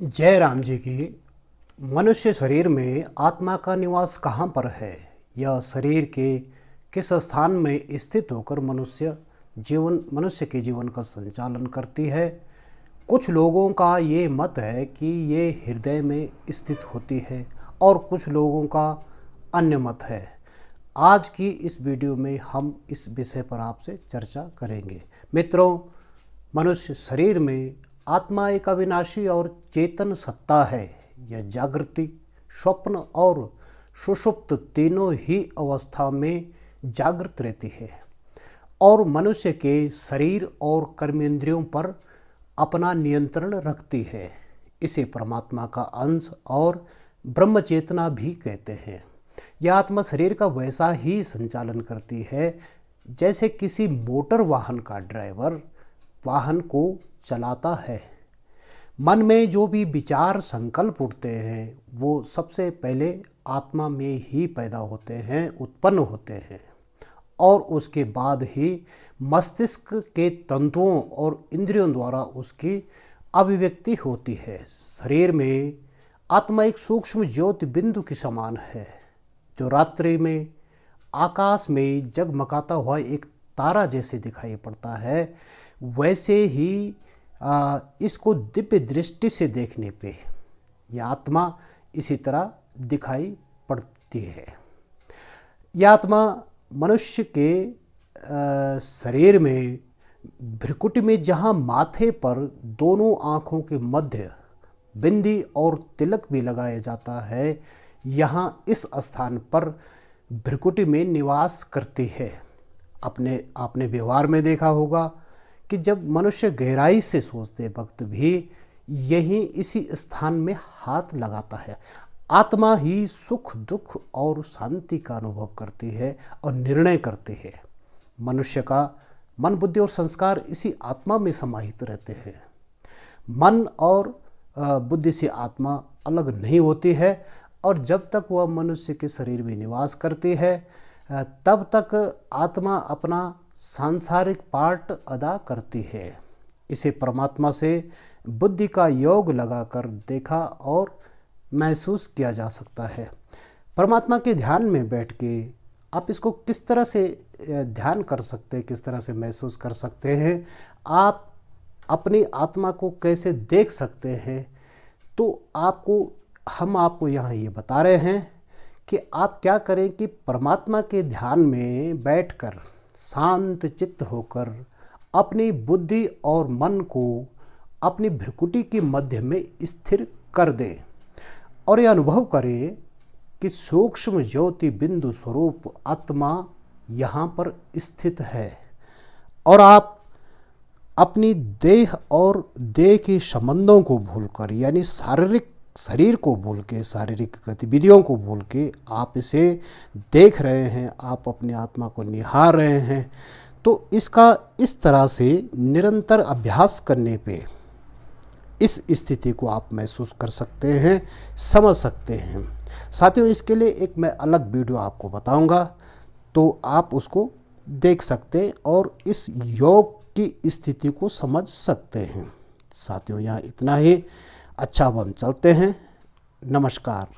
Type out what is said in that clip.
जय राम जी की। मनुष्य शरीर में आत्मा का निवास कहाँ पर है? यह शरीर के किस स्थान में स्थित होकर मनुष्य के जीवन का संचालन करती है? कुछ लोगों का ये मत है कि ये हृदय में स्थित होती है और कुछ लोगों का अन्य मत है। आज की इस वीडियो में हम इस विषय पर आपसे चर्चा करेंगे। मित्रों, मनुष्य शरीर में आत्मा एक अविनाशी और चेतन सत्ता है। यह जागृति, स्वप्न और सुषुप्त तीनों ही अवस्था में जागृत रहती है और मनुष्य के शरीर और कर्मेंद्रियों पर अपना नियंत्रण रखती है। इसे परमात्मा का अंश और ब्रह्म चेतना भी कहते हैं। यह आत्मा शरीर का वैसा ही संचालन करती है जैसे किसी मोटर वाहन का ड्राइवर वाहन को चलाता है। मन में जो भी विचार संकल्प उठते हैं वो सबसे पहले आत्मा में ही पैदा होते हैं, उत्पन्न होते हैं और उसके बाद ही मस्तिष्क के तंतुओं और इंद्रियों द्वारा उसकी अभिव्यक्ति होती है। शरीर में आत्मा एक सूक्ष्म ज्योति बिंदु के समान है जो रात्रि में आकाश में जगमगाता हुआ एक तारा जैसे दिखाई पड़ता है। वैसे ही इसको दिव्य दृष्टि से देखने पे यह आत्मा इसी तरह दिखाई पड़ती है। यह आत्मा मनुष्य के शरीर में भ्रुकुटी में जहाँ माथे पर दोनों आँखों के मध्य बिंदी और तिलक भी लगाया जाता है, यहाँ इस स्थान पर भ्रुकुटी में निवास करती है। आपने व्यवहार में देखा होगा कि जब मनुष्य गहराई से सोचते वक्त भी यही इसी स्थान में हाथ लगाता है। आत्मा ही सुख, दुख और शांति का अनुभव करती है और निर्णय करती है। मनुष्य का मन, बुद्धि और संस्कार इसी आत्मा में समाहित रहते हैं। मन और बुद्धि से आत्मा अलग नहीं होती है और जब तक वह मनुष्य के शरीर में निवास करती है तब तक आत्मा अपना सांसारिक पार्ट अदा करती है। इसे परमात्मा से बुद्धि का योग लगाकर देखा और महसूस किया जा सकता है। परमात्मा के ध्यान में बैठ के आप इसको किस तरह से ध्यान कर सकते हैं, किस तरह से महसूस कर सकते हैं, आप अपनी आत्मा को कैसे देख सकते हैं, तो हम आपको यहाँ ये बता रहे हैं कि आप क्या करें कि परमात्मा के ध्यान में बैठकर शांत चित्त होकर अपनी बुद्धि और मन को अपनी भ्रुकुटी के मध्य में स्थिर कर दें और यह अनुभव करें कि सूक्ष्म ज्योति बिंदु स्वरूप आत्मा यहाँ पर स्थित है और आप अपनी देह और देह के संबंधों को भूलकर, यानी शरीर को भूल के, शारीरिक गतिविधियों को भूल के आप इसे देख रहे हैं, आप अपनी आत्मा को निहार रहे हैं। तो इसका इस तरह से निरंतर अभ्यास करने पे इस स्थिति को आप महसूस कर सकते हैं, समझ सकते हैं। साथियों, इसके लिए एक मैं अलग वीडियो आपको बताऊंगा तो आप उसको देख सकते हैं और इस योग की स्थिति को समझ सकते हैं। साथियों, यहाँ इतना ही। अच्छा, अब हम चलते हैं। नमस्कार।